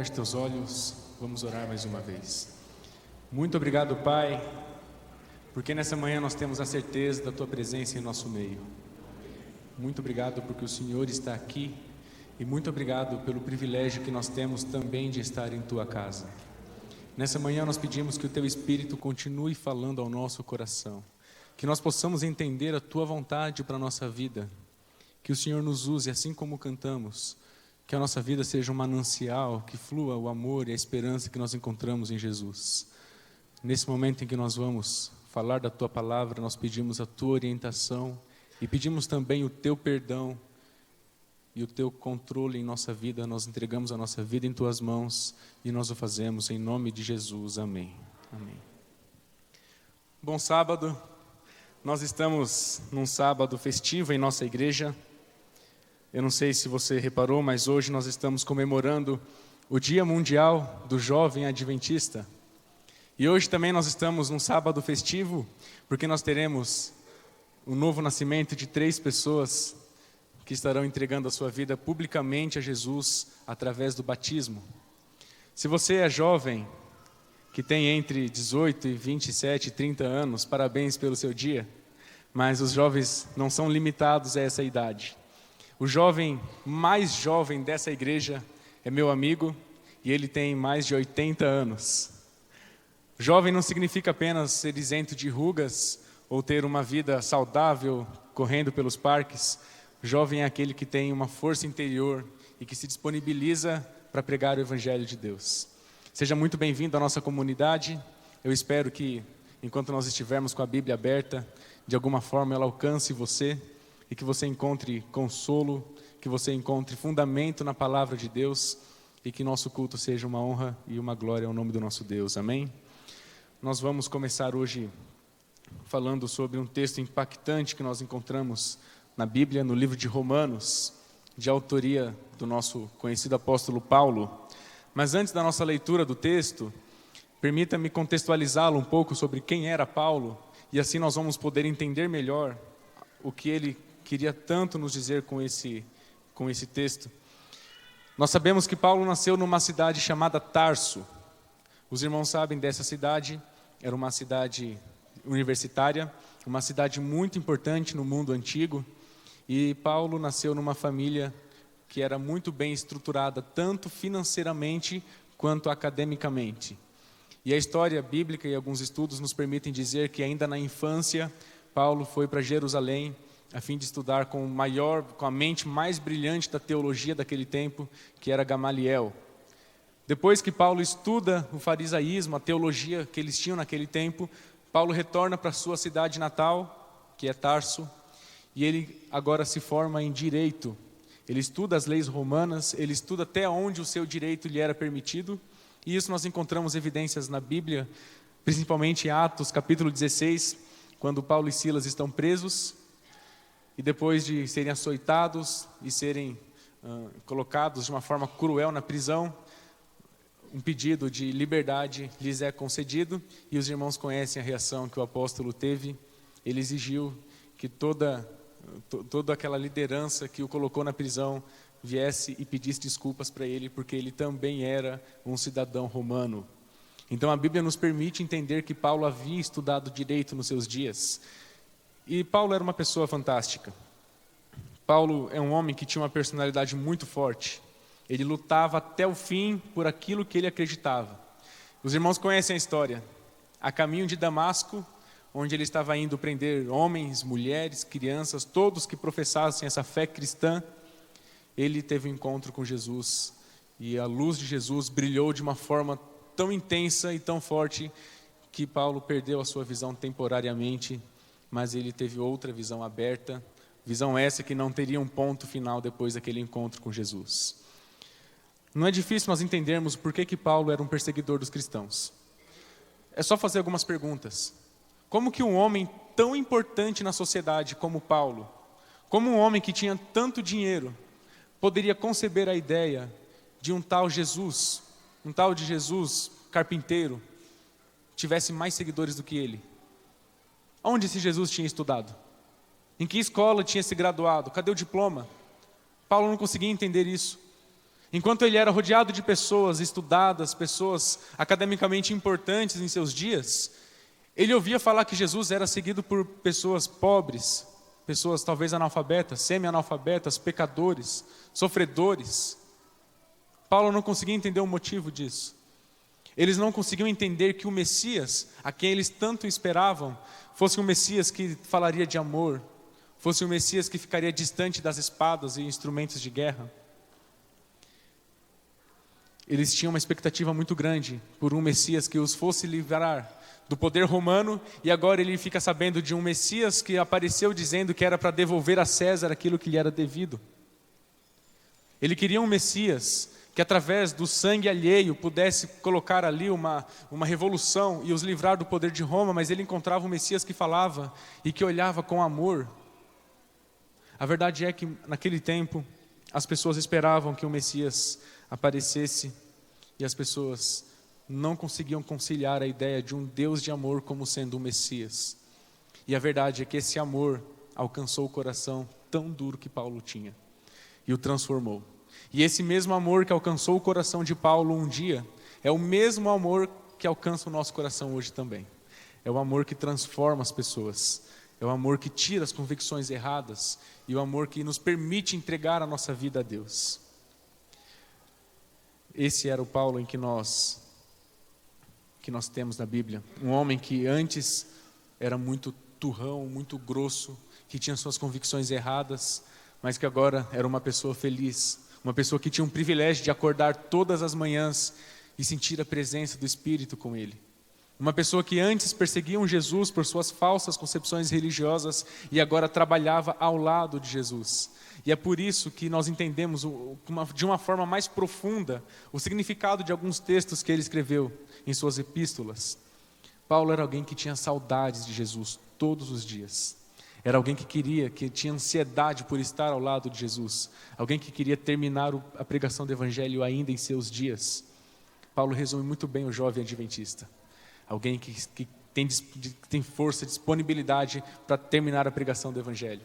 feche teus olhos, vamos orar mais uma vez. Muito obrigado, Pai, porque nessa manhã nós temos a certeza da Tua presença em nosso meio. Muito obrigado porque o Senhor está aqui e muito obrigado pelo privilégio que nós temos também de estar em Tua casa. Nessa manhã nós pedimos que o Teu Espírito continue falando ao nosso coração, que nós possamos entender a Tua vontade para a nossa vida, que o Senhor nos use assim como cantamos, que a nossa vida seja um manancial, que flua o amor e a esperança que nós encontramos em Jesus. Nesse momento em que nós vamos falar da Tua palavra, nós pedimos a Tua orientação e pedimos também o Teu perdão e o Teu controle em nossa vida. Nós entregamos a nossa vida em Tuas mãos e nós o fazemos em nome de Jesus. Amém. Amém. Bom sábado. Nós estamos num sábado festivo em nossa igreja. Eu não sei se você reparou, mas hoje nós estamos comemorando o Dia Mundial do Jovem Adventista. E hoje também nós estamos num sábado festivo, porque nós teremos o novo nascimento de 3 pessoas que estarão entregando a sua vida publicamente a Jesus através do batismo. Se você é jovem, que tem entre 18 e 27, 30 anos, parabéns pelo seu dia, mas os jovens não são limitados a essa idade. O jovem mais jovem dessa igreja é meu amigo e ele tem mais de 80 anos. Jovem não significa apenas ser isento de rugas ou ter uma vida saudável correndo pelos parques. Jovem é aquele que tem uma força interior e que se disponibiliza para pregar o Evangelho de Deus. Seja muito bem-vindo à nossa comunidade. Eu espero que, enquanto nós estivermos com a Bíblia aberta, de alguma forma ela alcance você e que você encontre consolo, que você encontre fundamento na palavra de Deus e que nosso culto seja uma honra e uma glória ao nome do nosso Deus. Amém? Nós vamos começar hoje falando sobre um texto impactante que nós encontramos na Bíblia, no livro de Romanos, de autoria do nosso conhecido apóstolo Paulo. Mas antes da nossa leitura do texto, permita-me contextualizá-lo um pouco sobre quem era Paulo, e assim nós vamos poder entender melhor o que ele queria tanto nos dizer com esse texto. Nós sabemos que Paulo nasceu numa cidade chamada Tarso. Os irmãos sabem dessa cidade, era uma cidade universitária, uma cidade muito importante no mundo antigo, e Paulo nasceu numa família que era muito bem estruturada, tanto financeiramente quanto academicamente. E a história bíblica e alguns estudos nos permitem dizer que ainda na infância, Paulo foi para Jerusalém a fim de estudar com a mente mais brilhante da teologia daquele tempo, que era Gamaliel. Depois que Paulo estuda o farisaísmo, a teologia que eles tinham naquele tempo, Paulo retorna para a sua cidade natal, que é Tarso, e ele agora se forma em direito. Ele estuda as leis romanas, ele estuda até onde o seu direito lhe era permitido, e isso nós encontramos evidências na Bíblia, principalmente em Atos, capítulo 16, quando Paulo e Silas estão presos, e depois de serem açoitados e serem colocados de uma forma cruel na prisão, um pedido de liberdade lhes é concedido, e os irmãos conhecem a reação que o apóstolo teve. Ele exigiu que toda aquela liderança que o colocou na prisão viesse e pedisse desculpas para ele, porque ele também era um cidadão romano. Então a Bíblia nos permite entender que Paulo havia estudado direito nos seus dias. E Paulo era uma pessoa fantástica. Paulo é um homem que tinha uma personalidade muito forte. Ele lutava até o fim por aquilo que ele acreditava. Os irmãos conhecem a história. A caminho de Damasco, onde ele estava indo prender homens, mulheres, crianças, todos que professassem essa fé cristã, ele teve um encontro com Jesus. E a luz de Jesus brilhou de uma forma tão intensa e tão forte que Paulo perdeu a sua visão temporariamente, mas ele teve outra visão aberta, visão essa que não teria um ponto final depois daquele encontro com Jesus. Não é difícil nós entendermos por que Paulo era um perseguidor dos cristãos. É só fazer algumas perguntas. Como que um homem tão importante na sociedade como Paulo, como um homem que tinha tanto dinheiro, poderia conceber a ideia de um tal de Jesus, carpinteiro, tivesse mais seguidores do que ele? Onde esse Jesus tinha estudado? Em que escola tinha se graduado? Cadê o diploma? Paulo não conseguia entender isso. Enquanto ele era rodeado de pessoas estudadas, pessoas academicamente importantes em seus dias, ele ouvia falar que Jesus era seguido por pessoas pobres, pessoas talvez analfabetas, semi-analfabetas, pecadores, sofredores. Paulo não conseguia entender o motivo disso. Eles não conseguiam entender que o Messias, a quem eles tanto esperavam, fosse um Messias que falaria de amor, fosse um Messias que ficaria distante das espadas e instrumentos de guerra. Eles tinham uma expectativa muito grande por um Messias que os fosse livrar do poder romano, e agora ele fica sabendo de um Messias que apareceu dizendo que era para devolver a César aquilo que lhe era devido. Ele queria um Messias que através do sangue alheio pudesse colocar ali uma revolução e os livrar do poder de Roma, mas ele encontrava um Messias que falava e que olhava com amor. A verdade é que naquele tempo as pessoas esperavam que o Messias aparecesse e as pessoas não conseguiam conciliar a ideia de um Deus de amor como sendo o Messias. E a verdade é que esse amor alcançou o coração tão duro que Paulo tinha e o transformou. E esse mesmo amor que alcançou o coração de Paulo um dia é o mesmo amor que alcança o nosso coração hoje também. É o amor que transforma as pessoas, é o amor que tira as convicções erradas e o amor que nos permite entregar a nossa vida a Deus. Esse era o Paulo que nós temos na Bíblia. Um homem que antes era muito turrão, muito grosso, que tinha suas convicções erradas, mas que agora era uma pessoa feliz, uma pessoa que tinha um privilégio de acordar todas as manhãs e sentir a presença do Espírito com ele. Uma pessoa que antes perseguia um Jesus por suas falsas concepções religiosas e agora trabalhava ao lado de Jesus. E é por isso que nós entendemos de uma forma mais profunda o significado de alguns textos que ele escreveu em suas epístolas. Paulo era alguém que tinha saudades de Jesus todos os dias. Era alguém que tinha ansiedade por estar ao lado de Jesus. Alguém que queria terminar a pregação do Evangelho ainda em seus dias. Paulo resume muito bem o jovem adventista. Alguém que tem força, disponibilidade para terminar a pregação do Evangelho.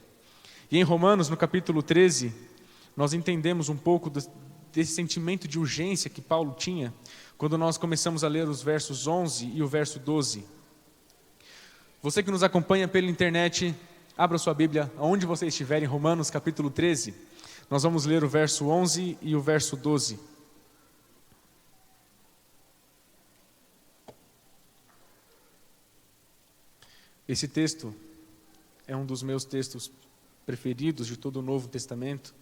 E em Romanos, no capítulo 13, nós entendemos um pouco desse sentimento de urgência que Paulo tinha, quando nós começamos a ler os versos 11 e o verso 12. Você que nos acompanha pela internet, abra sua Bíblia, aonde você estiver, em Romanos capítulo 13. Nós vamos ler o verso 11 e o verso 12. Esse texto é um dos meus textos preferidos de todo o Novo Testamento.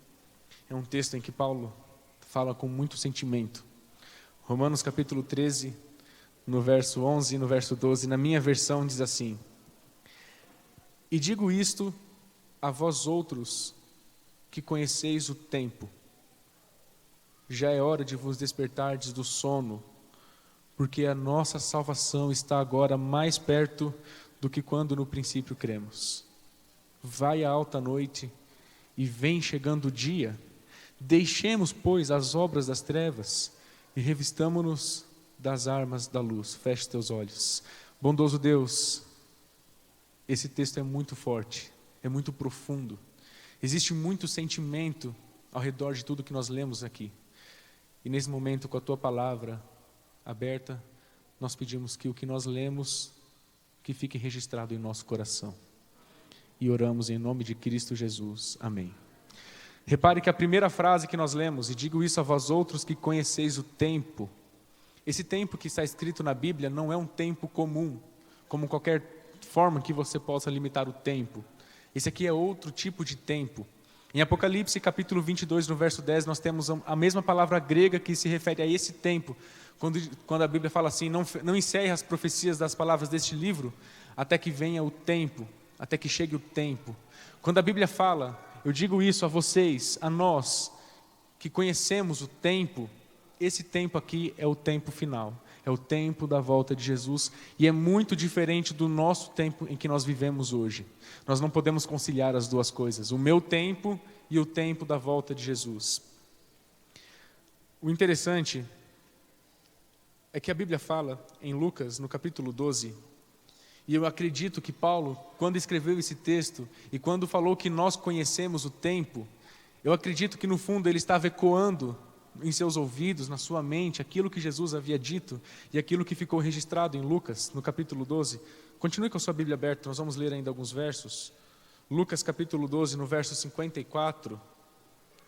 É um texto em que Paulo fala com muito sentimento. Romanos capítulo 13, no verso 11 e no verso 12, na minha versão diz assim: E digo isto a vós outros que conheceis o tempo. Já é hora de vos despertardes do sono, porque a nossa salvação está agora mais perto do que quando no princípio cremos. Vai a alta noite e vem chegando o dia. Deixemos, pois, as obras das trevas e revistamo-nos das armas da luz. Feche teus olhos. Bondoso Deus, esse texto é muito forte, é muito profundo. Existe muito sentimento ao redor de tudo que nós lemos aqui. E nesse momento, com a tua palavra aberta, nós pedimos que o que nós lemos, que fique registrado em nosso coração. E oramos em nome de Cristo Jesus. Amém. Repare que a primeira frase que nós lemos, e digo isso a vós outros que conheceis o tempo. Esse tempo que está escrito na Bíblia não é um tempo comum, como qualquer forma que você possa limitar o tempo. Esse aqui é outro tipo de tempo. Em Apocalipse capítulo 22, no verso 10, nós temos a mesma palavra grega que se refere a esse tempo. Quando a Bíblia fala assim, não encerre as profecias das palavras deste livro, até que venha o tempo, até que chegue o tempo. Quando a Bíblia fala, eu digo isso a vocês, a nós, que conhecemos o tempo, esse tempo aqui é o tempo final, é o tempo da volta de Jesus, e é muito diferente do nosso tempo em que nós vivemos hoje. Nós não podemos conciliar as duas coisas, o meu tempo e o tempo da volta de Jesus. O interessante é que a Bíblia fala em Lucas, no capítulo 12, e eu acredito que Paulo, quando escreveu esse texto, e quando falou que nós conhecemos o tempo, eu acredito que no fundo ele estava ecoando em seus ouvidos, na sua mente, aquilo que Jesus havia dito e aquilo que ficou registrado em Lucas, no capítulo 12. Continue com a sua Bíblia aberta, nós vamos ler ainda alguns versos. Lucas capítulo 12, no verso 54,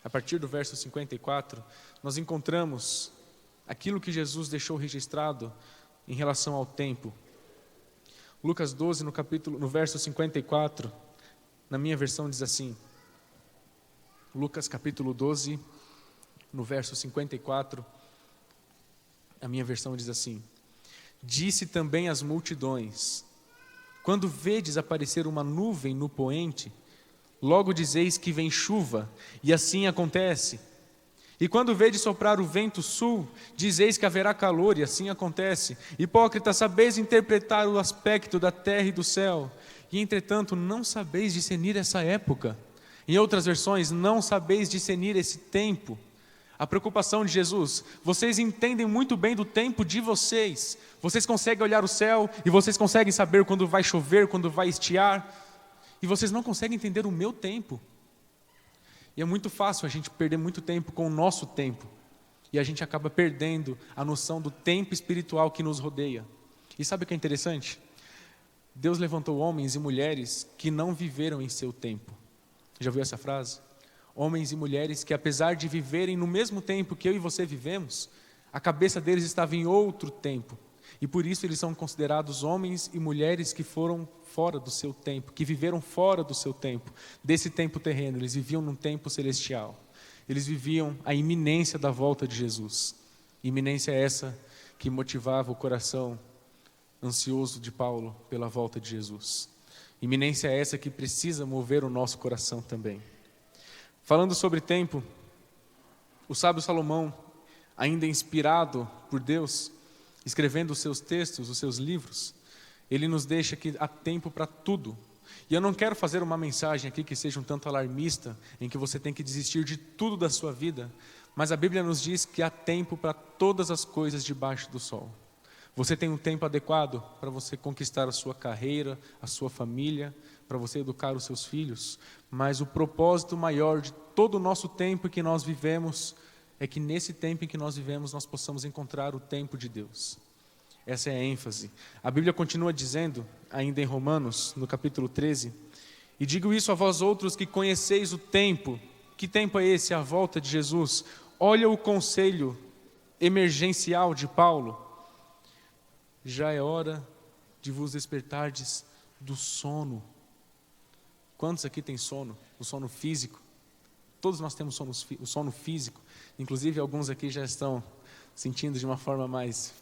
a partir do verso 54, nós encontramos aquilo que Jesus deixou registrado em relação ao tempo. Lucas 12, no verso 54, na minha versão diz assim, Lucas capítulo 12, no verso 54, a minha versão diz assim: disse também às multidões: quando vedes aparecer uma nuvem no poente, logo dizeis que vem chuva, e assim acontece. E quando vedes soprar o vento sul, dizeis que haverá calor, e assim acontece. Hipócritas, sabeis interpretar o aspecto da terra e do céu, e entretanto não sabeis discernir essa época. Em outras versões, não sabeis discernir esse tempo. A preocupação de Jesus: vocês entendem muito bem do tempo de vocês. Vocês conseguem olhar o céu e vocês conseguem saber quando vai chover, quando vai estiar. E vocês não conseguem entender o meu tempo. E é muito fácil a gente perder muito tempo com o nosso tempo. E a gente acaba perdendo a noção do tempo espiritual que nos rodeia. E sabe o que é interessante? Deus levantou homens e mulheres que não viveram em seu tempo. Já ouviu essa frase? Homens e mulheres que, apesar de viverem no mesmo tempo que eu e você vivemos, a cabeça deles estava em outro tempo. E por isso eles são considerados homens e mulheres que foram fora do seu tempo, que viveram fora do seu tempo, desse tempo terreno. Eles viviam num tempo celestial. Eles viviam a iminência da volta de Jesus. Iminência essa que motivava o coração ansioso de Paulo pela volta de Jesus. Iminência essa que precisa mover o nosso coração também. Falando sobre tempo, o sábio Salomão, ainda inspirado por Deus, escrevendo os seus textos, os seus livros, ele nos deixa que há tempo para tudo. E eu não quero fazer uma mensagem aqui que seja um tanto alarmista, em que você tem que desistir de tudo da sua vida, mas a Bíblia nos diz que há tempo para todas as coisas debaixo do sol. Você tem um tempo adequado para você conquistar a sua carreira, a sua família, para você educar os seus filhos, mas o propósito maior de todo o nosso tempo que nós vivemos é que nesse tempo em que nós vivemos nós possamos encontrar o tempo de Deus. Essa é a ênfase. A Bíblia continua dizendo, ainda em Romanos, no capítulo 13, e digo isso a vós outros que conheceis o tempo. Que tempo é esse? A volta de Jesus. Olha o conselho emergencial de Paulo. Já é hora de vos despertardes do sono. Quantos aqui têm sono? O sono físico? Todos nós temos o sono físico. Inclusive alguns aqui já estão sentindo de uma forma mais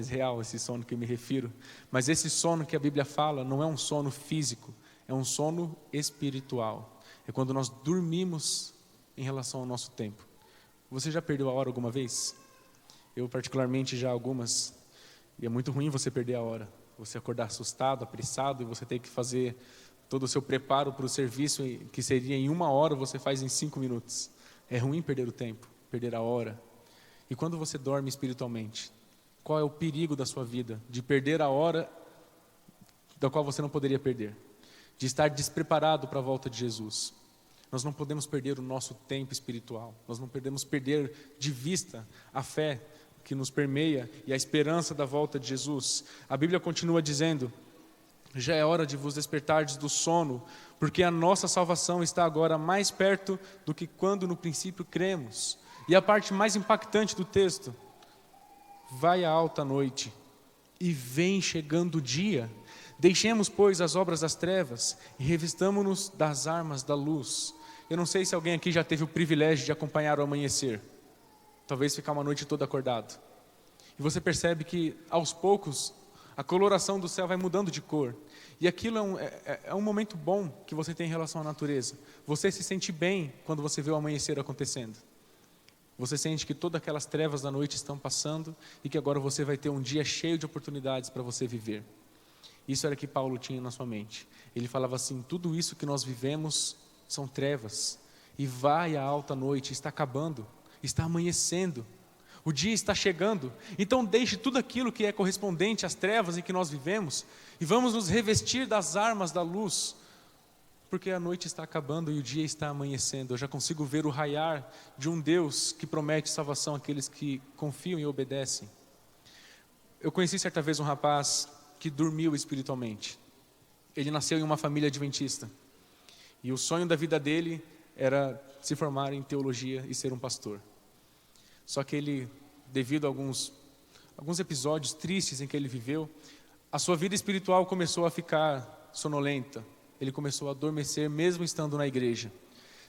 real esse sono que eu me refiro. Mas esse sono que a Bíblia fala não é um sono físico, é um sono espiritual. É quando nós dormimos em relação ao nosso tempo. Você já perdeu a hora alguma vez? Eu particularmente já algumas. E é muito ruim você perder a hora. Você acordar assustado, apressado, e você ter que fazer todo o seu preparo para o serviço, que seria em 1 hora, você faz em 5 minutos. É ruim perder o tempo, perder a hora. E quando você dorme espiritualmente, qual é o perigo da sua vida? De perder a hora da qual você não poderia perder. De estar despreparado para a volta de Jesus. Nós não podemos perder o nosso tempo espiritual. Nós não podemos perder de vista a fé que nos permeia e a esperança da volta de Jesus. A Bíblia continua dizendo: já é hora de vos despertardes do sono, porque a nossa salvação está agora mais perto do que quando no princípio cremos. E a parte mais impactante do texto: vai a alta noite e vem chegando o dia. Deixemos, pois, as obras das trevas e revistamo-nos das armas da luz. Eu não sei se alguém aqui já teve o privilégio de acompanhar o amanhecer. Talvez ficar uma noite toda acordado. E você percebe que, aos poucos, a coloração do céu vai mudando de cor. E aquilo é um momento bom que você tem em relação à natureza. Você se sente bem quando você vê o amanhecer acontecendo. Você sente que todas aquelas trevas da noite estão passando e que agora você vai ter um dia cheio de oportunidades para você viver. Isso era o que Paulo tinha na sua mente. Ele falava assim: tudo isso que nós vivemos são trevas. E vai a alta noite, está acabando. Está amanhecendo, o dia está chegando. Então deixe tudo aquilo que é correspondente às trevas em que nós vivemos e vamos nos revestir das armas da luz. porque a noite está acabando e o dia está amanhecendo. Eu já consigo ver o raiar de um Deus que promete salvação àqueles que confiam e obedecem. Eu conheci certa vez um rapaz que dormiu espiritualmente. Ele nasceu em uma família adventista. E o sonho da vida dele era se formar em teologia e ser um pastor. Só que ele, devido a alguns episódios tristes em que ele viveu, a sua vida espiritual começou a ficar sonolenta. Ele começou a adormecer mesmo estando na igreja.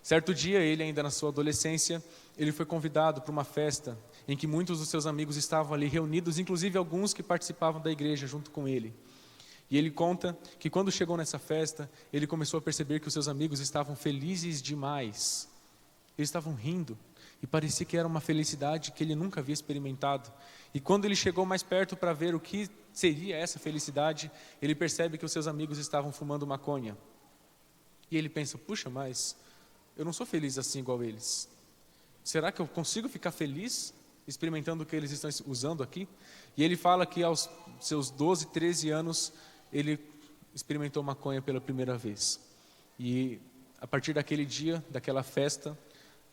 Certo dia, ele ainda na sua adolescência, ele foi convidado para uma festa em que muitos dos seus amigos estavam ali reunidos, inclusive alguns que participavam da igreja junto com ele. E ele conta que quando chegou nessa festa, ele começou a perceber que os seus amigos estavam felizes demais. Eles estavam rindo e parecia que era uma felicidade que ele nunca havia experimentado. E quando ele chegou mais perto para ver o que seria essa felicidade, ele percebe que os seus amigos estavam fumando maconha. E ele pensa, puxa, mas eu não sou feliz assim igual eles. Será que eu consigo ficar feliz experimentando o que eles estão usando aqui? E ele fala que aos seus 12, 13 anos, ele experimentou maconha pela primeira vez. E a partir daquele dia, daquela festa,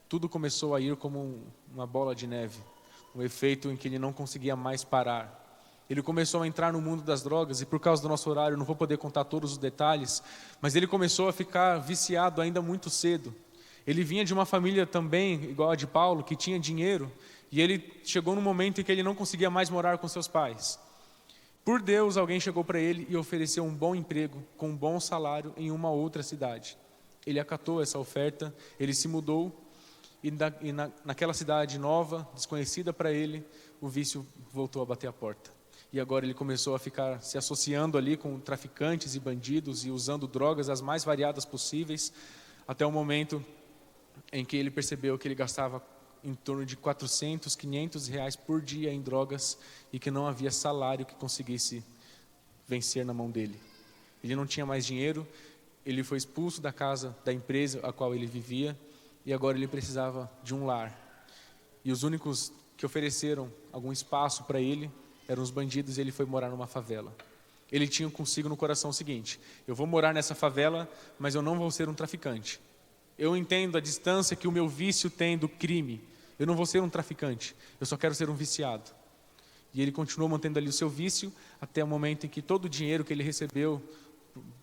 tudo começou a ir como uma bola de neve. Um efeito em que ele não conseguia mais parar. Ele começou a entrar no mundo das drogas e por causa do nosso horário, não vou poder contar todos os detalhes, mas ele começou a ficar viciado ainda muito cedo. Ele vinha de uma família também, igual a de Paulo, que tinha dinheiro, e ele chegou num momento em que ele não conseguia mais morar com seus pais. Por Deus, alguém chegou para ele e ofereceu um bom emprego, com um bom salário em uma outra cidade. Ele acatou essa oferta, ele se mudou, e naquela cidade nova, desconhecida para ele, o vício voltou a bater a porta. E agora ele começou a ficar se associando ali com traficantes e bandidos e usando drogas as mais variadas possíveis, até o momento em que ele percebeu que ele gastava em torno de 400, 500 reais por dia em drogas e que não havia salário que conseguisse vencer na mão dele. Ele não tinha mais dinheiro, ele foi expulso da casa, da empresa a qual ele vivia e agora ele precisava de um lar. E os únicos que ofereceram algum espaço para ele eram os bandidos e ele foi morar numa favela. Ele tinha consigo no coração o seguinte, eu vou morar nessa favela, mas eu não vou ser um traficante. Eu entendo a distância que o meu vício tem do crime. Eu não vou ser um traficante, eu só quero ser um viciado. E ele continuou mantendo ali o seu vício, até o momento em que todo o dinheiro que ele recebeu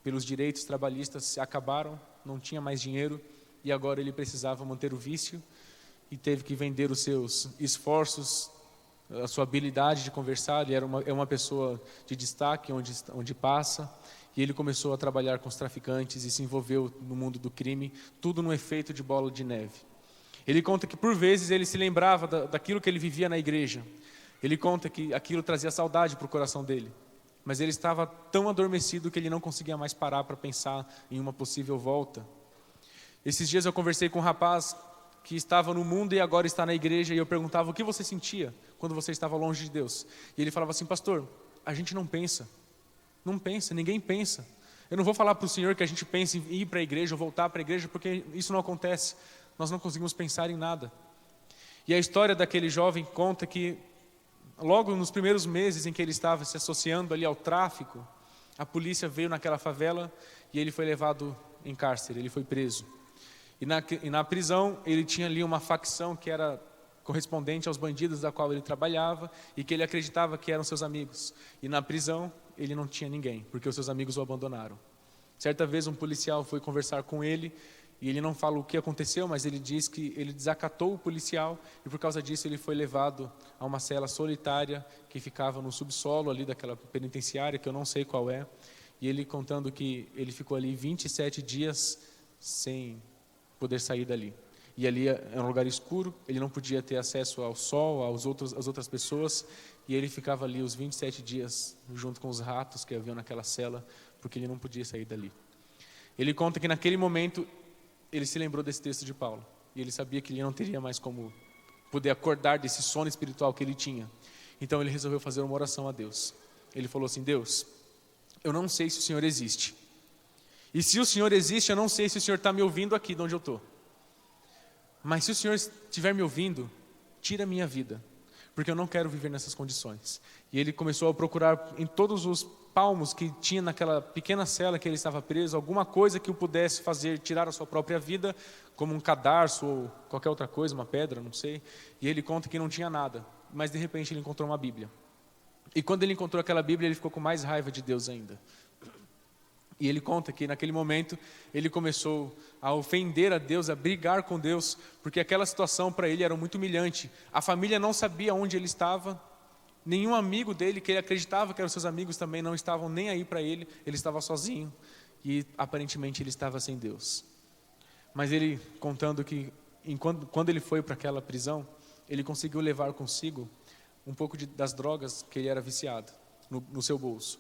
pelos direitos trabalhistas se acabaram, não tinha mais dinheiro, e agora ele precisava manter o vício, e teve que vender os seus esforços, a sua habilidade de conversar. Ele era uma pessoa de destaque onde passa, e ele começou a trabalhar com os traficantes e se envolveu no mundo do crime, tudo num efeito de bola de neve. Ele conta que por vezes ele se lembrava daquilo que ele vivia na igreja. Ele conta que aquilo trazia saudade para o coração dele, mas ele estava tão adormecido que ele não conseguia mais parar para pensar em uma possível volta. Esses dias eu conversei com um rapaz que estava no mundo e agora está na igreja, e eu perguntava o que você sentia quando você estava longe de Deus. E ele falava assim, pastor, a gente não pensa, ninguém pensa. Eu não vou falar para o Senhor que a gente pensa em ir para a igreja ou voltar para a igreja, porque isso não acontece, nós não conseguimos pensar em nada. E a história daquele jovem conta que logo nos primeiros meses em que ele estava se associando ali ao tráfico, a polícia veio naquela favela e ele foi levado em cárcere, ele foi preso. E na prisão ele tinha ali uma facção que era correspondente aos bandidos da qual ele trabalhava e que ele acreditava que eram seus amigos. E na prisão ele não tinha ninguém, porque os seus amigos o abandonaram. Certa vez um policial foi conversar com ele e ele não fala o que aconteceu, mas ele diz que ele desacatou o policial e por causa disso ele foi levado a uma cela solitária que ficava no subsolo ali daquela penitenciária, que eu não sei qual é. E ele contando que ele ficou ali 27 dias sem poder sair dali. E ali era um lugar escuro, ele não podia ter acesso ao sol, às outras pessoas, e ele ficava ali os 27 dias junto com os ratos que haviam naquela cela, porque ele não podia sair dali. Ele conta que naquele momento ele se lembrou desse texto de Paulo, e ele sabia que ele não teria mais como poder acordar desse sono espiritual que ele tinha. Então ele resolveu fazer uma oração a Deus. Ele falou assim, Deus, eu não sei se o Senhor existe. E se o Senhor existe, eu não sei se o Senhor está me ouvindo aqui de onde eu estou. Mas se o Senhor estiver me ouvindo, tira a minha vida, porque eu não quero viver nessas condições. E ele começou a procurar em todos os palmos que tinha naquela pequena cela que ele estava preso, alguma coisa que o pudesse fazer tirar a sua própria vida, como um cadarço ou qualquer outra coisa, uma pedra, não sei. E ele conta que não tinha nada, mas de repente ele encontrou uma Bíblia. E quando ele encontrou aquela Bíblia, ele ficou com mais raiva de Deus ainda. E ele conta que naquele momento ele começou a ofender a Deus, a brigar com Deus, porque aquela situação para ele era muito humilhante. A família não sabia onde ele estava, nenhum amigo dele, que ele acreditava que eram seus amigos, também não estavam nem aí para ele, ele estava sozinho e aparentemente ele estava sem Deus. Mas ele contando que quando ele foi para aquela prisão, ele conseguiu levar consigo um pouco das drogas que ele era viciado no seu bolso.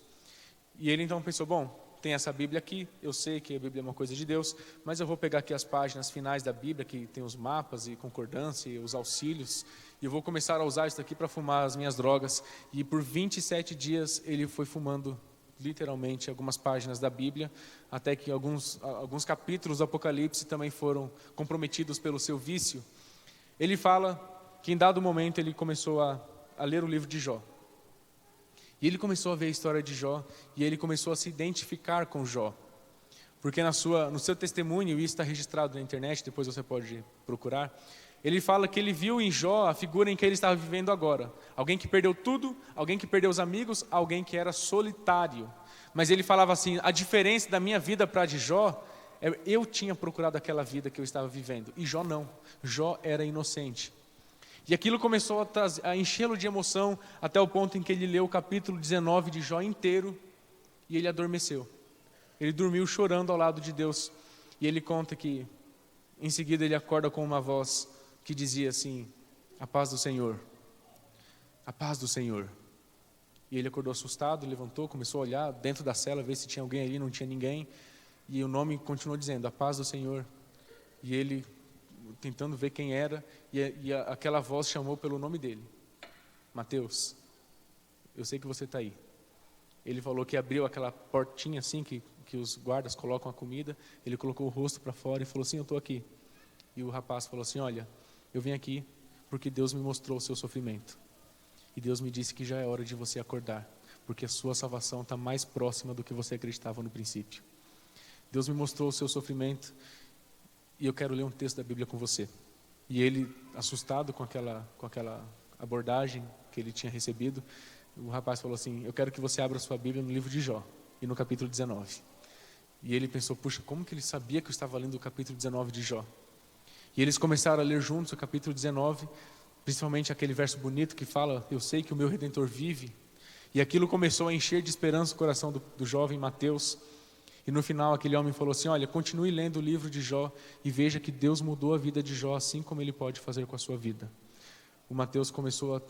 E ele então pensou, bom, tem essa Bíblia aqui, eu sei que a Bíblia é uma coisa de Deus, mas eu vou pegar aqui as páginas finais da Bíblia, que tem os mapas e concordância e os auxílios, e eu vou começar a usar isso aqui para fumar as minhas drogas. E por 27 dias ele foi fumando literalmente algumas páginas da Bíblia, até que alguns capítulos do Apocalipse também foram comprometidos pelo seu vício. Ele fala que em dado momento ele começou a ler o livro de Jó. E ele começou a ver a história de Jó, e ele começou a se identificar com Jó. Porque no seu testemunho, e isso está registrado na internet, depois você pode procurar, ele fala que ele viu em Jó a figura em que ele estava vivendo agora. Alguém que perdeu tudo, alguém que perdeu os amigos, alguém que era solitário. Mas ele falava assim, a diferença da minha vida para a de Jó, eu tinha procurado aquela vida que eu estava vivendo, e Jó não. Jó era inocente. E aquilo começou a enchê-lo de emoção, até o ponto em que ele leu o capítulo 19 de Jó inteiro, e ele adormeceu. Ele dormiu chorando ao lado de Deus, e ele conta que, em seguida ele acorda com uma voz que dizia assim, a paz do Senhor, a paz do Senhor. E ele acordou assustado, levantou, começou a olhar dentro da cela, ver se tinha alguém ali, não tinha ninguém, e o nome continuou dizendo, a paz do Senhor. E ele, tentando ver quem era, e aquela voz chamou pelo nome dele, Mateus, eu sei que você está aí. Ele falou que abriu aquela portinha assim, que os guardas colocam a comida, ele colocou o rosto para fora e falou assim, eu estou aqui. E o rapaz falou assim, olha, eu vim aqui porque Deus me mostrou o seu sofrimento. E Deus me disse que já é hora de você acordar, porque a sua salvação está mais próxima do que você acreditava no princípio. Deus me mostrou o seu sofrimento, e eu quero ler um texto da Bíblia com você. E ele, assustado com aquela abordagem que ele tinha recebido, o rapaz falou assim, eu quero que você abra a sua Bíblia no livro de Jó, e no capítulo 19. E ele pensou, puxa, como que ele sabia que eu estava lendo o capítulo 19 de Jó? E eles começaram a ler juntos o capítulo 19, principalmente aquele verso bonito que fala, eu sei que o meu Redentor vive. E aquilo começou a encher de esperança o coração do jovem Mateus. E no final aquele homem falou assim, olha, continue lendo o livro de Jó e veja que Deus mudou a vida de Jó assim como Ele pode fazer com a sua vida. O Mateus começou a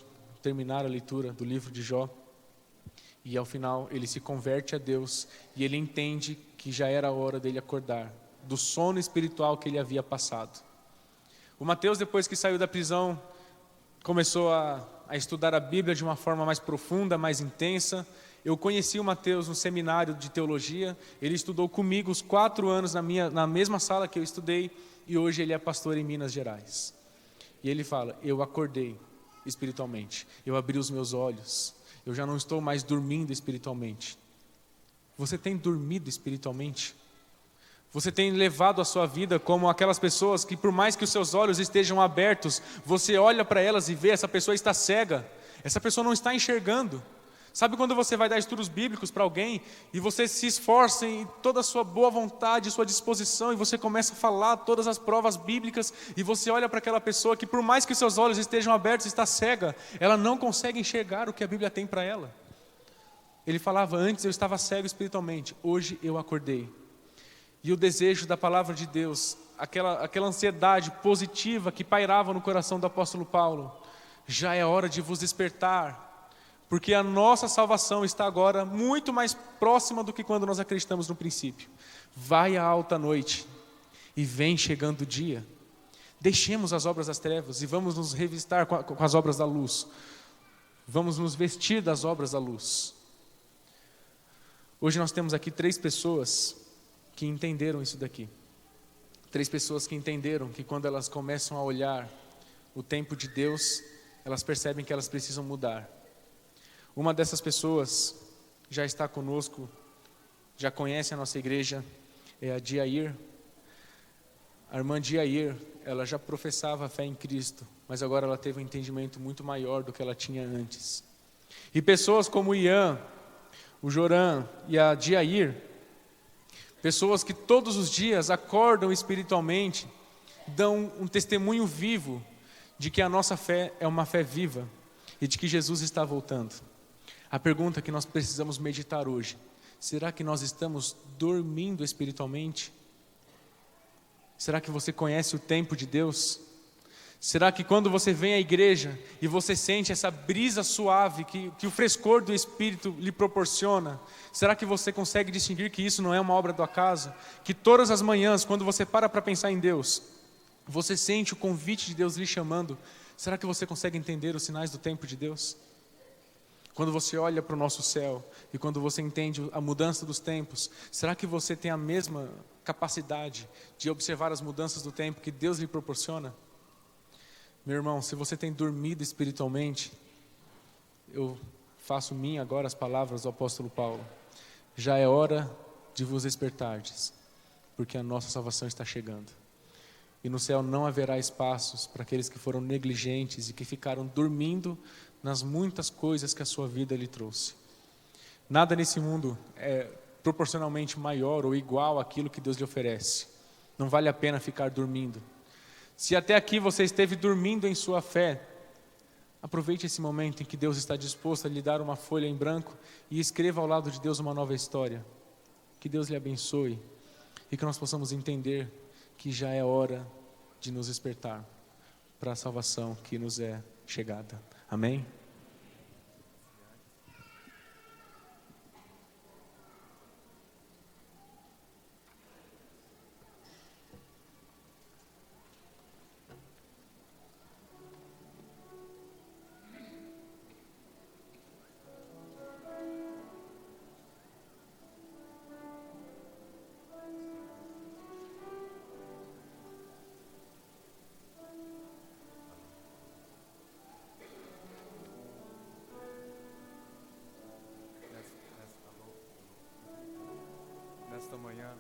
terminar a leitura do livro de Jó e ao final ele se converte a Deus e ele entende que já era a hora dele acordar do sono espiritual que ele havia passado. O Mateus, depois que saiu da prisão, começou a estudar a Bíblia de uma forma mais profunda, mais intensa. Eu conheci o Mateus no seminário de teologia, ele estudou comigo os 4 anos na mesma sala que eu estudei, e hoje ele é pastor em Minas Gerais. E ele fala, eu acordei espiritualmente, eu abri os meus olhos, eu já não estou mais dormindo espiritualmente. Você tem dormido espiritualmente? Você tem levado a sua vida como aquelas pessoas que por mais que os seus olhos estejam abertos, você olha para elas e vê, essa pessoa está cega, essa pessoa não está enxergando. Sabe quando você vai dar estudos bíblicos para alguém e você se esforça em toda a sua boa vontade, sua disposição, e você começa a falar todas as provas bíblicas e você olha para aquela pessoa que por mais que os seus olhos estejam abertos, está cega, ela não consegue enxergar o que a Bíblia tem para ela. Ele falava, antes eu estava cego espiritualmente, hoje eu acordei. E o desejo da palavra de Deus, aquela ansiedade positiva que pairava no coração do apóstolo Paulo, já é hora de vos despertar, porque a nossa salvação está agora muito mais próxima do que quando nós acreditamos no princípio. Vai a alta noite e vem chegando o dia. Deixemos as obras das trevas e vamos nos revistar com as obras da luz. Vamos nos vestir das obras da luz. Hoje nós temos aqui 3 pessoas que entenderam isso daqui. 3 pessoas que entenderam que quando elas começam a olhar o tempo de Deus, elas percebem que elas precisam mudar. Uma dessas pessoas já está conosco, já conhece a nossa igreja, é a Diair. A irmã Diair, ela já professava a fé em Cristo, mas agora ela teve um entendimento muito maior do que ela tinha antes. E pessoas como o Ian, o Joran e a Diair, pessoas que todos os dias acordam espiritualmente, dão um testemunho vivo de que a nossa fé é uma fé viva e de que Jesus está voltando. A pergunta que nós precisamos meditar hoje: será que nós estamos dormindo espiritualmente? Será que você conhece o tempo de Deus? Será que quando você vem à igreja e você sente essa brisa suave que o frescor do Espírito lhe proporciona, será que você consegue distinguir que isso não é uma obra do acaso? Que todas as manhãs, quando você para pensar em Deus, você sente o convite de Deus lhe chamando? Será que você consegue entender os sinais do tempo de Deus? Quando você olha para o nosso céu e quando você entende a mudança dos tempos, será que você tem a mesma capacidade de observar as mudanças do tempo que Deus lhe proporciona? Meu irmão, se você tem dormido espiritualmente, eu faço minha agora as palavras do apóstolo Paulo: já é hora de vos despertardes, porque a nossa salvação está chegando. E no céu não haverá espaços para aqueles que foram negligentes e que ficaram dormindo nas muitas coisas que a sua vida lhe trouxe. Nada nesse mundo é proporcionalmente maior ou igual àquilo que Deus lhe oferece. Não vale a pena ficar dormindo. Se até aqui você esteve dormindo em sua fé, aproveite esse momento em que Deus está disposto a lhe dar uma folha em branco e escreva ao lado de Deus uma nova história. Que Deus lhe abençoe e que nós possamos entender que já é hora de nos despertar para a salvação que nos é chegada. Amém? Nesta manhã,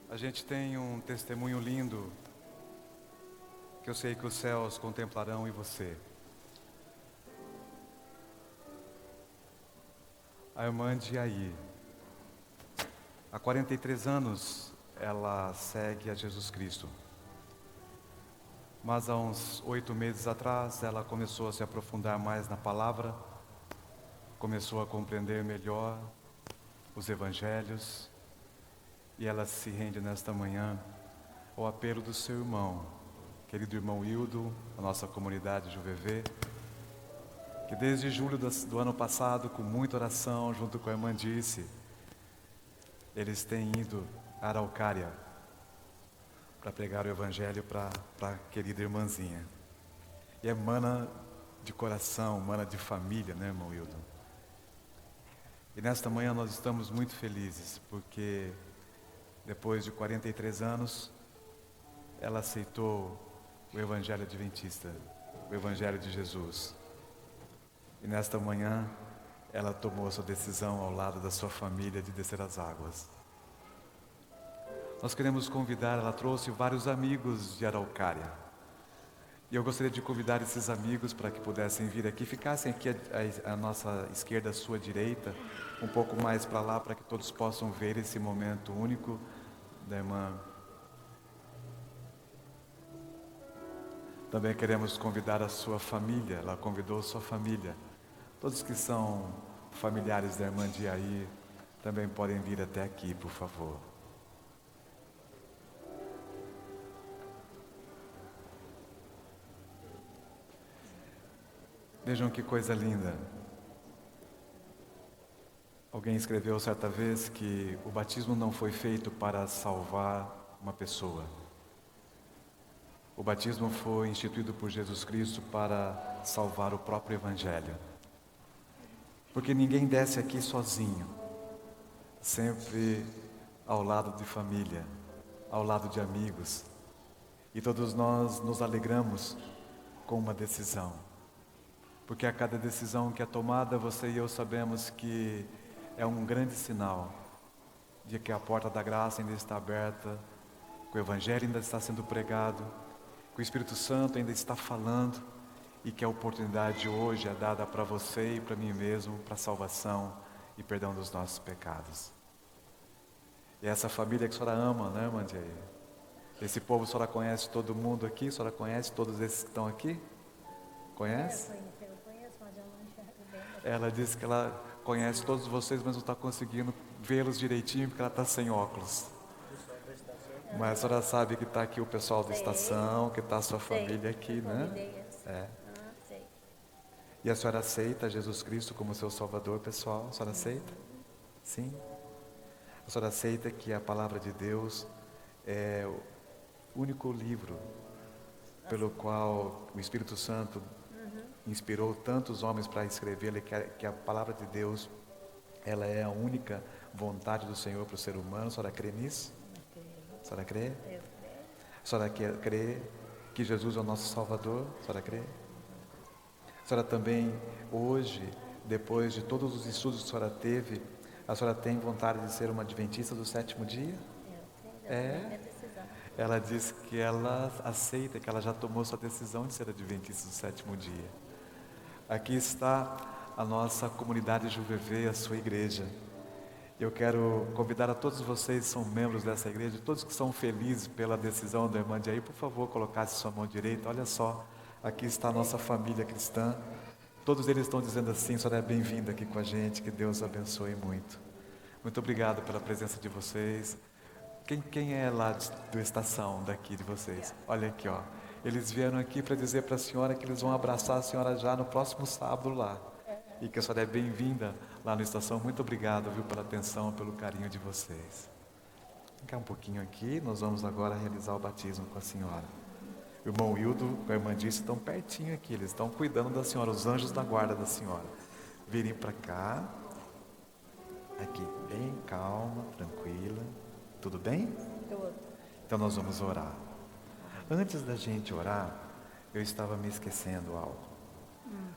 a gente tem um testemunho lindo que eu sei que os céus contemplarão em você. A irmã Diair, há 43 anos ela segue a Jesus Cristo, mas há uns 8 meses atrás ela começou a se aprofundar mais na palavra, começou a compreender melhor os evangelhos, e ela se rende nesta manhã ao apelo do seu irmão, querido irmão Hildo, a nossa comunidade JuVV, que desde julho do ano passado, com muita oração, junto com a irmã Dice, eles têm ido a Araucária para pregar o evangelho para a querida irmãzinha. E é mana de coração, mana de família, né, irmão Hildo? E nesta manhã nós estamos muito felizes, porque depois de 43 anos, ela aceitou o Evangelho Adventista, o Evangelho de Jesus. E nesta manhã, ela tomou a sua decisão ao lado da sua família de descer as águas. Nós queremos convidar, ela trouxe vários amigos de Araucária. E eu gostaria de convidar esses amigos para que pudessem vir aqui, ficassem aqui à nossa esquerda, à sua direita, um pouco mais para lá, para que todos possam ver esse momento único da irmã. Também queremos convidar a sua família, ela convidou a sua família. Todos que são familiares da irmã Diair também podem vir até aqui, por favor. Vejam que coisa linda. Alguém escreveu certa vez que o batismo não foi feito para salvar uma pessoa. O batismo foi instituído por Jesus Cristo para salvar o próprio Evangelho. Porque ninguém desce aqui sozinho, sempre ao lado de família, ao lado de amigos. E todos nós nos alegramos com uma decisão. porque a cada decisão que é tomada, você e eu sabemos que é um grande sinal de que a porta da graça ainda está aberta, que o Evangelho ainda está sendo pregado, que o Espírito Santo ainda está falando e que a oportunidade hoje é dada para você e para mim mesmo, para salvação e perdão dos nossos pecados. E essa família que a senhora ama, né, irmã Jair? Esse povo, a senhora conhece todo mundo aqui? A senhora conhece todos esses que estão aqui? Conhece? Eu conheço, mas eu não enxergo bem. Ela disse que ela conhece todos vocês, mas não está conseguindo vê-los direitinho porque ela está sem óculos. Mas a senhora sabe que está aqui o pessoal da estação, que está a sua família aqui, né? É. Sei. E a senhora aceita Jesus Cristo como seu Salvador, pessoal? A senhora aceita? Sim? A senhora aceita que a Palavra de Deus é o único livro pelo qual o Espírito Santo inspirou tantos homens para escrever, que a Palavra de Deus, ela é a única vontade do Senhor para o ser humano? A senhora crê nisso? A senhora crê? Eu creio. A senhora crê que Jesus é o nosso Salvador? A senhora crê? A senhora também, hoje, depois de todos os estudos que a senhora teve, a senhora tem vontade de ser uma adventista do sétimo dia? Eu tenho minha decisão. Ela diz que ela aceita, que ela já tomou sua decisão de ser adventista do sétimo dia. Aqui está a nossa comunidade JuVV, a sua igreja. Eu quero convidar a todos vocês que são membros dessa igreja, todos que são felizes pela decisão da irmã Jair, por favor, colocasse sua mão direita. Olha só, aqui está a nossa família cristã. Todos eles estão dizendo assim: a senhora é bem-vinda aqui com a gente, que Deus abençoe muito. Muito obrigado pela presença de vocês. Quem é lá da estação daqui de vocês? Olha aqui, ó. Eles vieram aqui para dizer para a senhora que eles vão abraçar a senhora já no próximo sábado lá. E que a senhora é bem-vinda lá na estação. Muito obrigado, viu, pela atenção, pelo carinho de vocês. Vem cá um pouquinho aqui, nós vamos agora realizar o batismo com a senhora. O irmão Hildo com a irmã Dice estão pertinho aqui, eles estão cuidando da senhora, os anjos da guarda da senhora. Virem para cá. Aqui, bem calma, tranquila. Tudo bem? Tudo. Então nós vamos orar. Antes da gente orar, eu estava me esquecendo algo.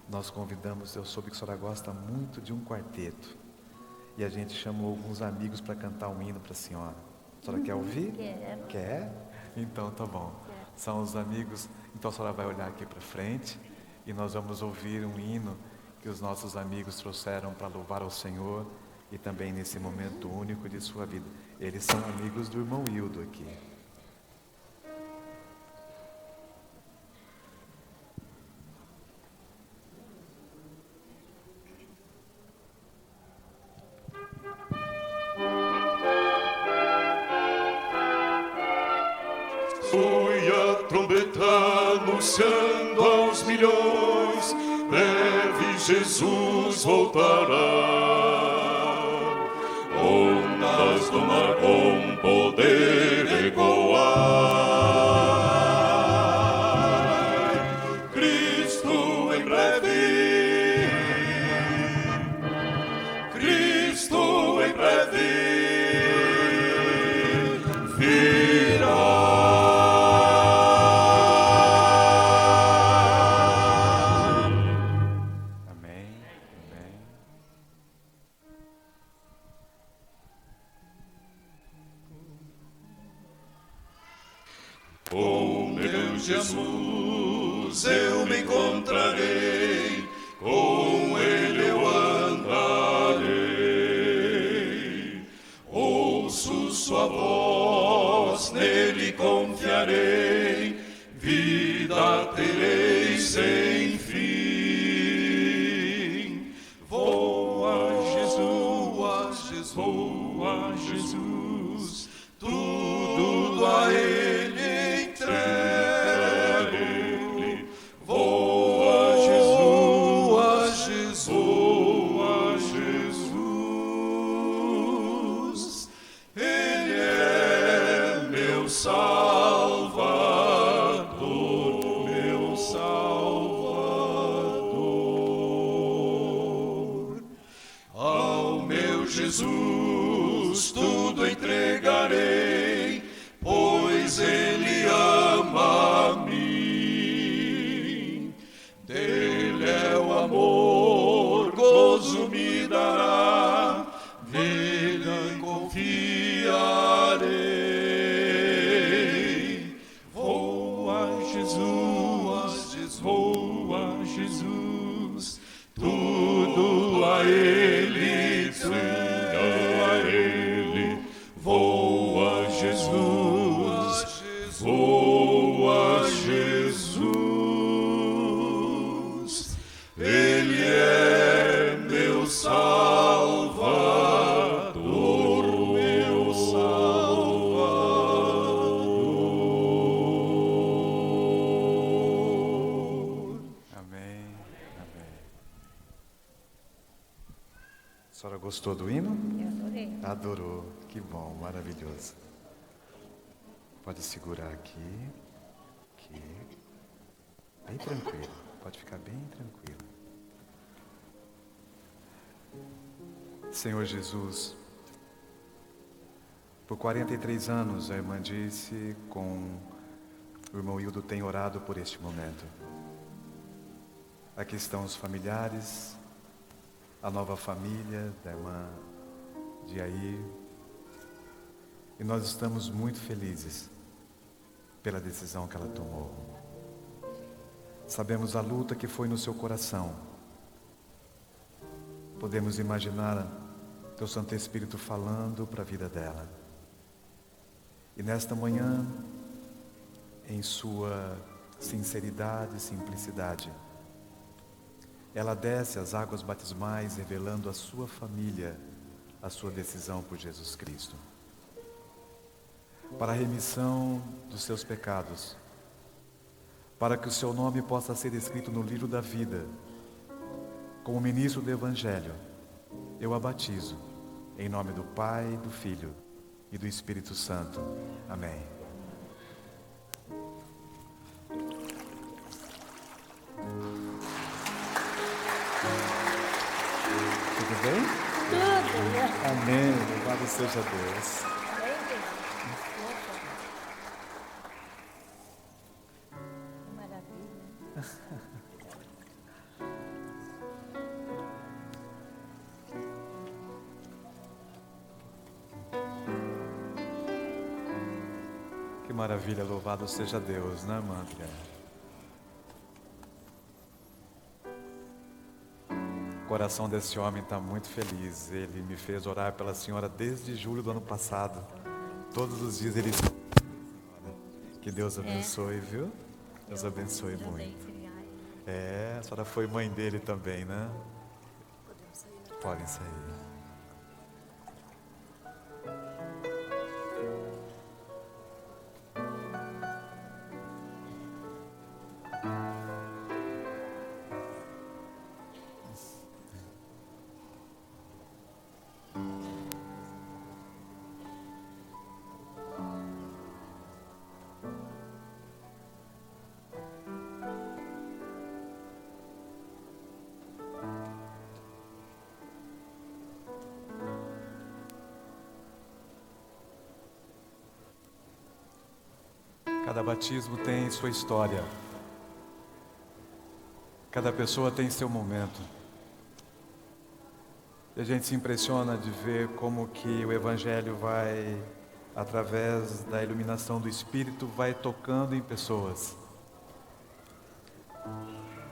Nós convidamos, eu soube que a senhora gosta muito de um quarteto. E a gente chamou alguns amigos para cantar um hino para a senhora. A senhora quer ouvir? Quero. Quer? Então tá bom. São os amigos. Então a senhora vai olhar aqui para frente e nós vamos ouvir um hino que os nossos amigos trouxeram para louvar ao Senhor e também nesse momento único de sua vida. Eles são amigos do irmão Hildo aqui. Soe a trombeta anunciando aos milhões, breve Jesus voltará. Ondas do mar com poder ecoar. Cristo em breve, Cristo em breve virá. Com meu Jesus eu me encontrarei, com Ele eu andarei. Ouço sua voz, nele confiarei, vida terei sem fim. Vou a Jesus, vou a Jesus, tudo a Ele. Vou a Jesus, vou a Jesus, Ele é meu Salvador, meu Salvador. Ao meu Jesus tudo entregarei, pois Ele ama a mim. Dele é o Gostou do hino? Eu adorei. Adorou. Que bom, maravilhoso. Pode segurar aqui. Aqui. Bem tranquilo. Pode ficar bem tranquilo. Senhor Jesus, por 43 anos a irmã Dulce com o irmão Hildo tem orado por este momento. Aqui estão os familiares, a nova família da irmã Diair. E nós estamos muito felizes pela decisão que ela tomou. Sabemos a luta que foi no seu coração. Podemos imaginar Teu Santo Espírito falando para a vida dela. E nesta manhã, em sua sinceridade e simplicidade, ela desce às águas batismais, revelando à sua família a sua decisão por Jesus Cristo. Para a remissão dos seus pecados, para que o seu nome possa ser escrito no livro da vida. Como ministro do Evangelho, eu a batizo, em nome do Pai, do Filho e do Espírito Santo. Amém. Tudo bem? Tudo. Amém. Louvado seja Deus. Bem, opa. Que maravilha. Que maravilha, louvado seja Deus, né, irmã Adriana? O coração desse homem está muito feliz. Ele me fez orar pela senhora desde julho do ano passado. Todos os dias ele... Que Deus abençoe, viu? Deus abençoe muito. É, a senhora foi mãe dele também, né? Podem sair. Cada batismo tem sua história. Cada pessoa tem seu momento. E a gente se impressiona de ver como que o Evangelho vai, através da iluminação do Espírito, vai tocando em pessoas.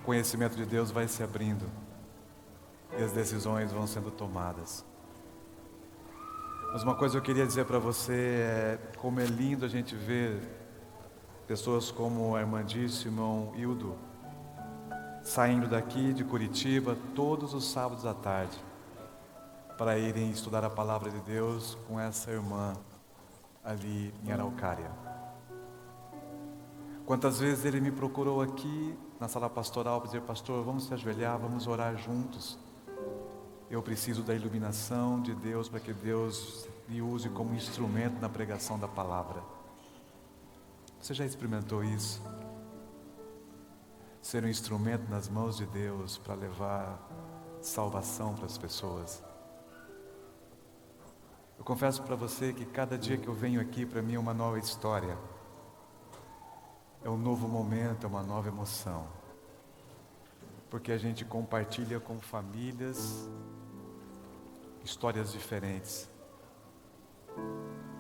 O conhecimento de Deus vai se abrindo. E as decisões vão sendo tomadas. Mas uma coisa eu queria dizer para você é como é lindo a gente ver pessoas como a irmã Dulce e o irmão Hildo saindo daqui de Curitiba todos os sábados à tarde para irem estudar a palavra de Deus com essa irmã ali em Araucária. Quantas vezes ele me procurou aqui na sala pastoral para dizer: pastor, vamos se ajoelhar, vamos orar juntos. Eu preciso da iluminação de Deus para que Deus me use como instrumento na pregação da palavra. Você já experimentou isso? Ser um instrumento nas mãos de Deus para levar salvação para as pessoas. Eu confesso para você que cada dia que eu venho aqui, para mim é uma nova história. É um novo momento, é uma nova emoção. Porque a gente compartilha com famílias histórias diferentes,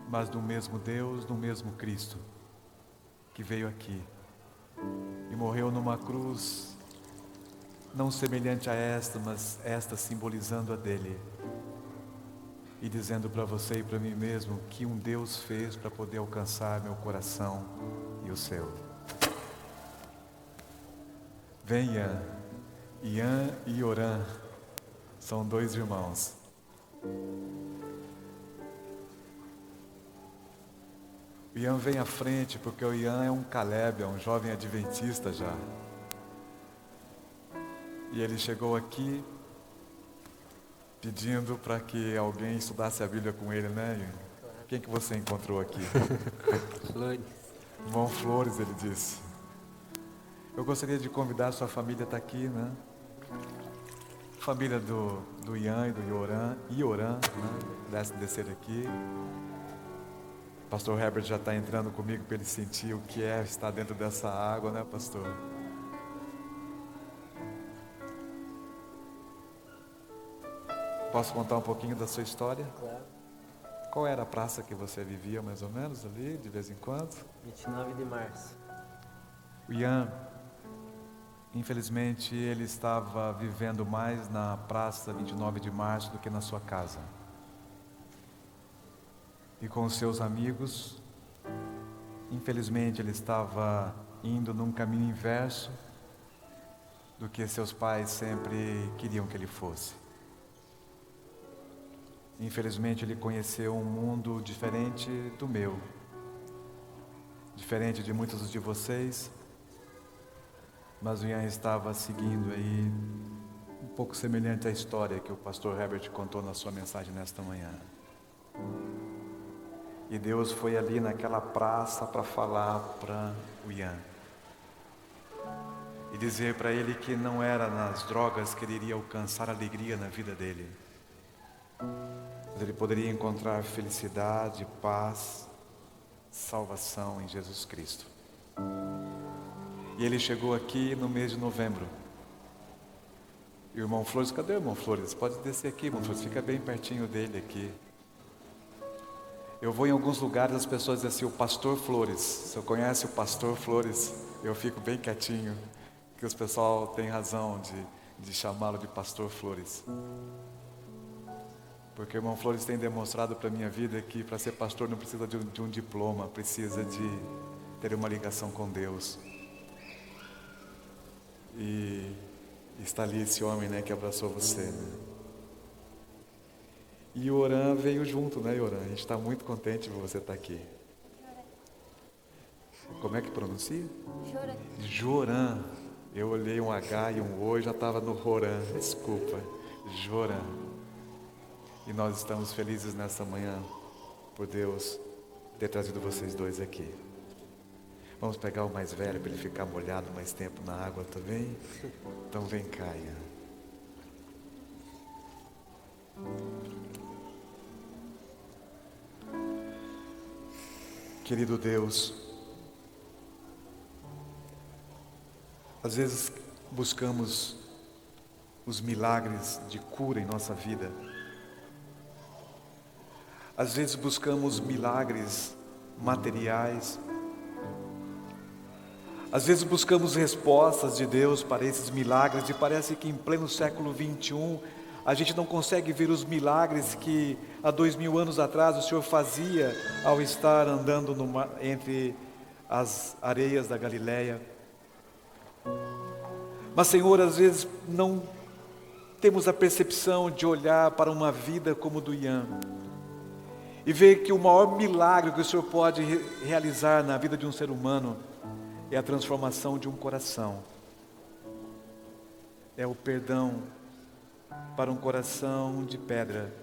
mas do mesmo Deus, do mesmo Cristo, que veio aqui e morreu numa cruz, não semelhante a esta, mas esta simbolizando a dele, e dizendo para você e para mim mesmo que um Deus fez para poder alcançar meu coração e o seu. Venha, Ian e Yoran são dois irmãos. O Ian vem à frente porque o Ian é um Caleb, é um jovem adventista já. E ele chegou aqui pedindo para que alguém estudasse a Bíblia com ele, né, Ian? Quem que você encontrou aqui? Flores. Irmão Flores, ele disse. Eu gostaria de convidar a sua família a estar aqui, né? Família do Ian e do Ioran, né? Descer aqui. Pastor Herbert já está entrando comigo para ele sentir o que é estar dentro dessa água, né, pastor? Posso contar um pouquinho da sua história? Claro. Qual era a praça que você vivia, mais ou menos, ali, de vez em quando? 29 de março. O Ian, infelizmente, ele estava vivendo mais na praça 29 de março do que na sua casa. E com os seus amigos, infelizmente, ele estava indo num caminho inverso do que seus pais sempre queriam que ele fosse. Infelizmente, ele conheceu um mundo diferente do meu, diferente de muitos de vocês, mas o Ian estava seguindo aí um pouco semelhante à história que o pastor Herbert contou na sua mensagem nesta manhã. E Deus foi ali naquela praça para falar para o Ian e dizer para ele que não era nas drogas que ele iria alcançar alegria na vida dele, mas ele poderia encontrar felicidade, paz, salvação em Jesus Cristo. E ele chegou aqui no mês de novembro. E o irmão Flores, cadê o irmão Flores? Pode descer aqui, irmão Flores, fica bem pertinho dele aqui. Eu vou em alguns lugares, as pessoas dizem assim, o pastor Flores. Se eu conhece o pastor Flores, eu fico bem quietinho, porque os pessoal tem razão de chamá-lo de pastor Flores. Porque o irmão Flores tem demonstrado para a minha vida que para ser pastor não precisa de um diploma, precisa de ter uma ligação com Deus. E está ali esse homem, né, que abraçou você, né? E o Oran veio junto, né, Oran? A gente está muito contente por você estar aqui. Como é que pronuncia? Joran. Joran. Eu olhei um H e um O e já estava no Roran. Desculpa. Joran. E nós estamos felizes nessa manhã por Deus ter trazido vocês dois aqui. Vamos pegar o mais velho para ele ficar molhado mais tempo na água também? Então vem cá, Ian. Querido Deus, às vezes buscamos os milagres de cura em nossa vida. Às vezes buscamos milagres materiais. Às vezes buscamos respostas de Deus para esses milagres e parece que em pleno século 21 a gente não consegue ver os milagres que há 2000 anos atrás o Senhor fazia ao estar andando entre as areias da Galileia. Mas, Senhor, às vezes não temos a percepção de olhar para uma vida como do Ian e ver que o maior milagre que o Senhor pode realizar na vida de um ser humano é a transformação de um coração, é o perdão para um coração de pedra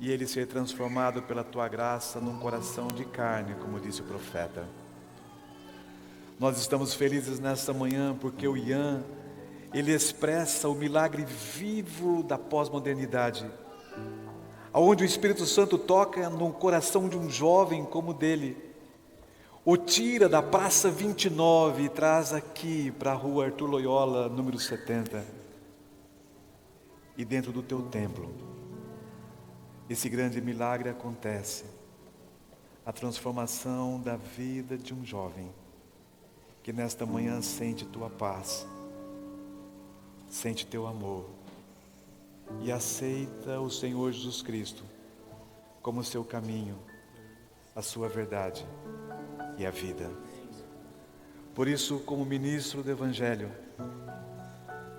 e ele ser transformado pela Tua graça num coração de carne, como disse o profeta. Nós estamos felizes nesta manhã porque o Ian, ele expressa o milagre vivo da pós-modernidade, onde o Espírito Santo toca no coração de um jovem como o dele, o tira da praça 29 e traz aqui para a rua Arthur Loyola, número 70. E dentro do teu templo, esse grande milagre acontece, a transformação da vida de um jovem, que nesta manhã sente tua paz, sente teu amor, e aceita o Senhor Jesus Cristo como seu caminho, a sua verdade e a vida. Por isso, como ministro do Evangelho,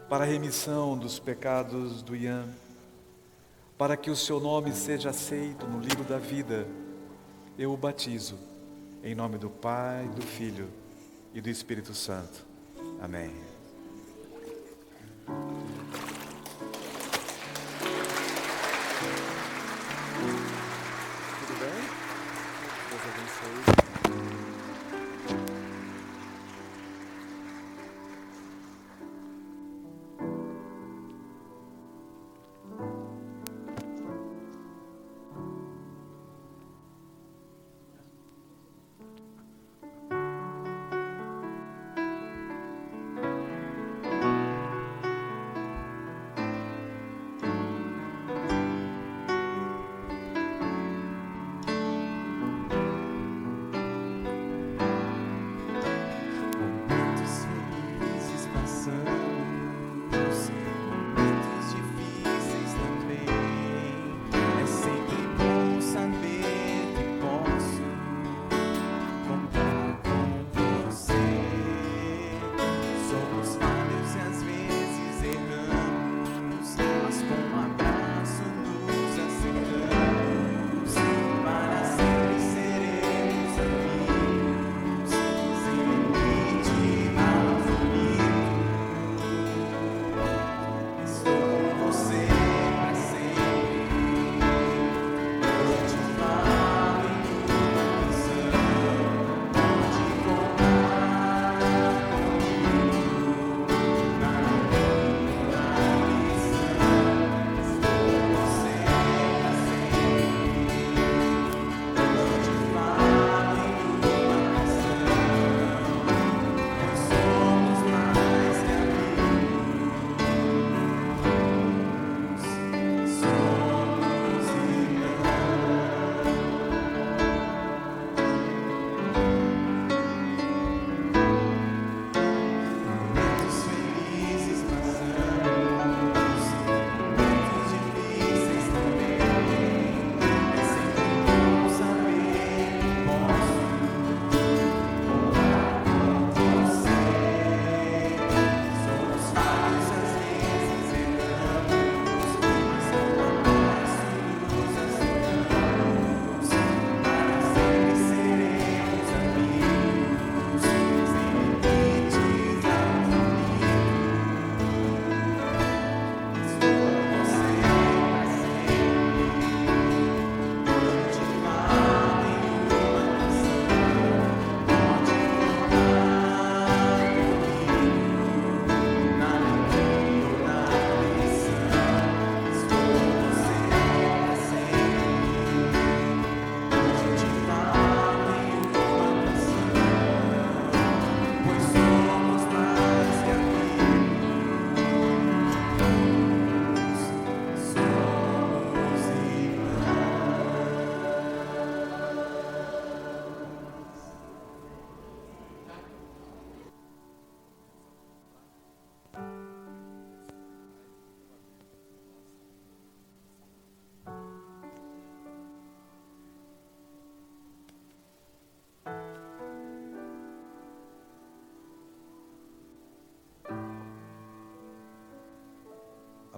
para a remissão dos pecados do Ian, para que o seu nome seja aceito no livro da vida, eu o batizo, em nome do Pai, do Filho e do Espírito Santo. Amém.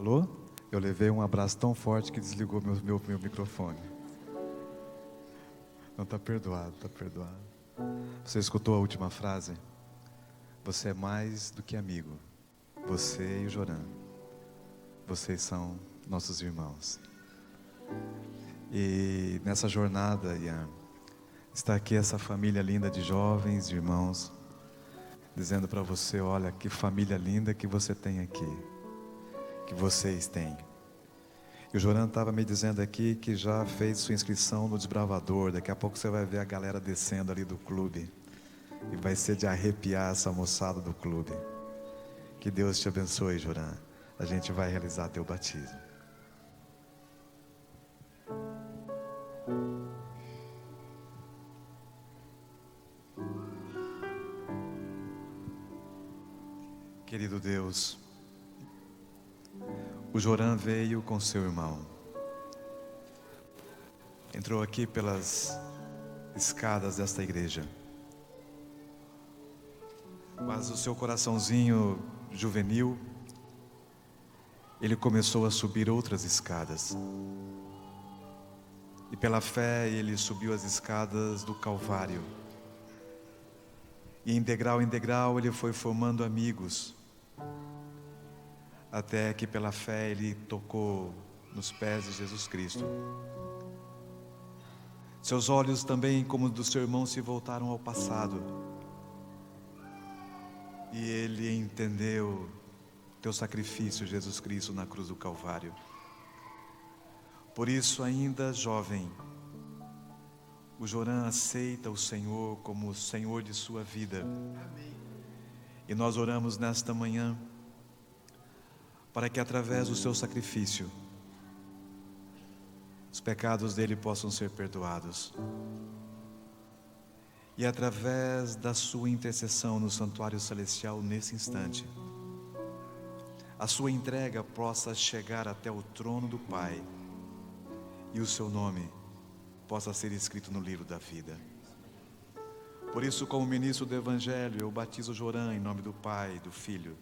Alô? Eu levei um abraço tão forte que desligou meu microfone. Não, está perdoado, está perdoado. Você escutou a última frase? Você é mais do que amigo. Você e o Joran. Vocês são nossos irmãos. E nessa jornada, Ian, está aqui essa família linda de jovens, de irmãos, dizendo para você, olha, que família linda que você tem aqui, que vocês têm. E o Joran estava me dizendo aqui que já fez sua inscrição no Desbravador. Daqui a pouco você vai ver a galera descendo ali do clube. E vai ser de arrepiar essa moçada do clube. Que Deus te abençoe, Joran. A gente vai realizar teu batismo. Querido Deus, o Joran veio com seu irmão. Entrou aqui pelas escadas desta igreja. Mas o seu coraçãozinho juvenil, ele começou a subir outras escadas. E pela fé ele subiu as escadas do Calvário. E em degrau em degrau ele foi formando amigos. Até que pela fé ele tocou nos pés de Jesus Cristo. Seus olhos também, como do seu irmão, se voltaram ao passado. E ele entendeu teu sacrifício, Jesus Cristo, na cruz do Calvário. Por isso, ainda jovem, o Joran aceita o Senhor como o Senhor de sua vida. E nós oramos nesta manhã para que através do seu sacrifício os pecados dele possam ser perdoados. E através da sua intercessão no santuário celestial nesse instante, a sua entrega possa chegar até o trono do Pai e o seu nome possa ser escrito no livro da vida. Por isso, como ministro do Evangelho, eu batizo o Joran em nome do Pai, do Filho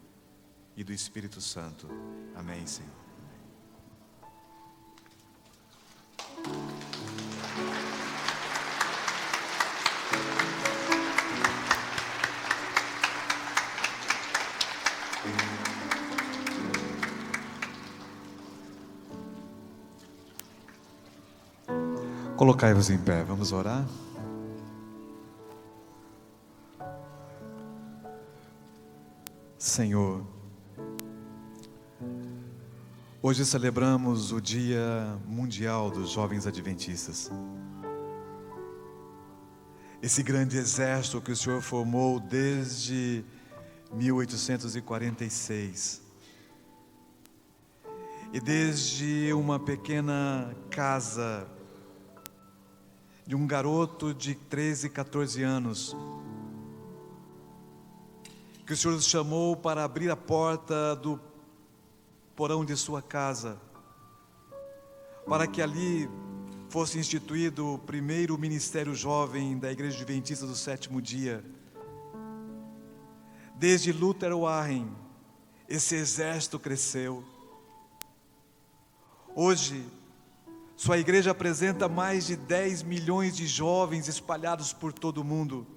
e do Espírito Santo. Amém, Senhor. Colocai-vos em pé, vamos orar? Senhor, hoje celebramos o Dia Mundial dos Jovens Adventistas. Esse grande exército que o Senhor formou desde 1846. E desde uma pequena casa de um garoto de 13, 14 anos, que o Senhor os chamou para abrir a porta do porão de sua casa, para que ali fosse instituído o primeiro ministério jovem da Igreja Adventista do Sétimo Dia. Desde Luther Warren, esse exército cresceu. Hoje, sua igreja apresenta mais de 10 milhões de jovens espalhados por todo o mundo.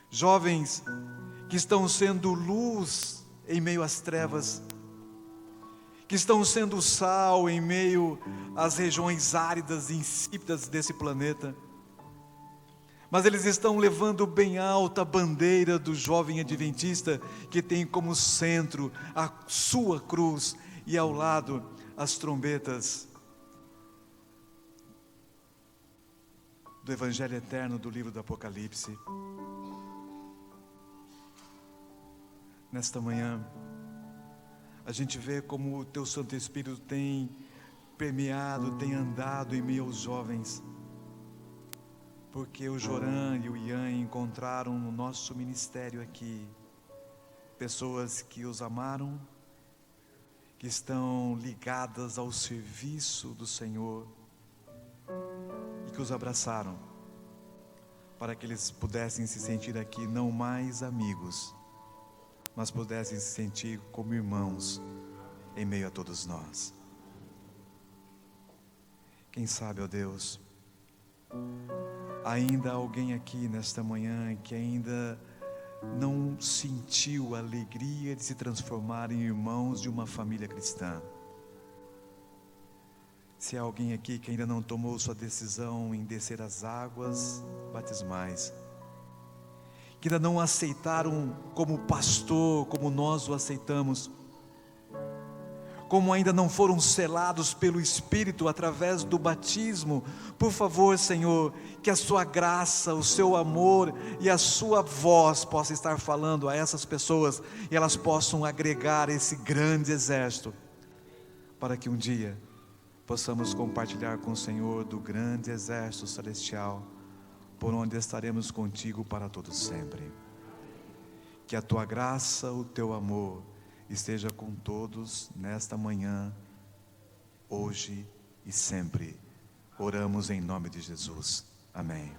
Jovens que estão sendo luz em meio às trevas, que estão sendo sal em meio às regiões áridas e insípidas desse planeta. Mas eles estão levando bem alta a bandeira do jovem adventista, que tem como centro a sua cruz e ao lado as trombetas do Evangelho eterno do livro do Apocalipse. Nesta manhã, a gente vê como o Teu Santo Espírito tem permeado, tem andado em meio aos jovens, porque o Joran e o Ian encontraram no nosso ministério aqui pessoas que os amaram, que estão ligadas ao serviço do Senhor e que os abraçaram, para que eles pudessem se sentir aqui não mais amigos, mas pudessem se sentir como irmãos em meio a todos nós. Quem sabe, ó Deus, ainda há alguém aqui nesta manhã que ainda não sentiu a alegria de se transformar em irmãos de uma família cristã. Se há alguém aqui que ainda não tomou sua decisão em descer as águas batismais, que ainda não aceitaram como pastor, como nós o aceitamos, como ainda não foram selados pelo Espírito através do batismo, por favor, Senhor, que a sua graça, o seu amor e a sua voz possa estar falando a essas pessoas, e elas possam agregar esse grande exército, para que um dia possamos compartilhar com o Senhor do grande exército celestial, por onde estaremos contigo para todo sempre. Que a tua graça, o teu amor esteja com todos nesta manhã, hoje e sempre. Oramos em nome de Jesus. Amém.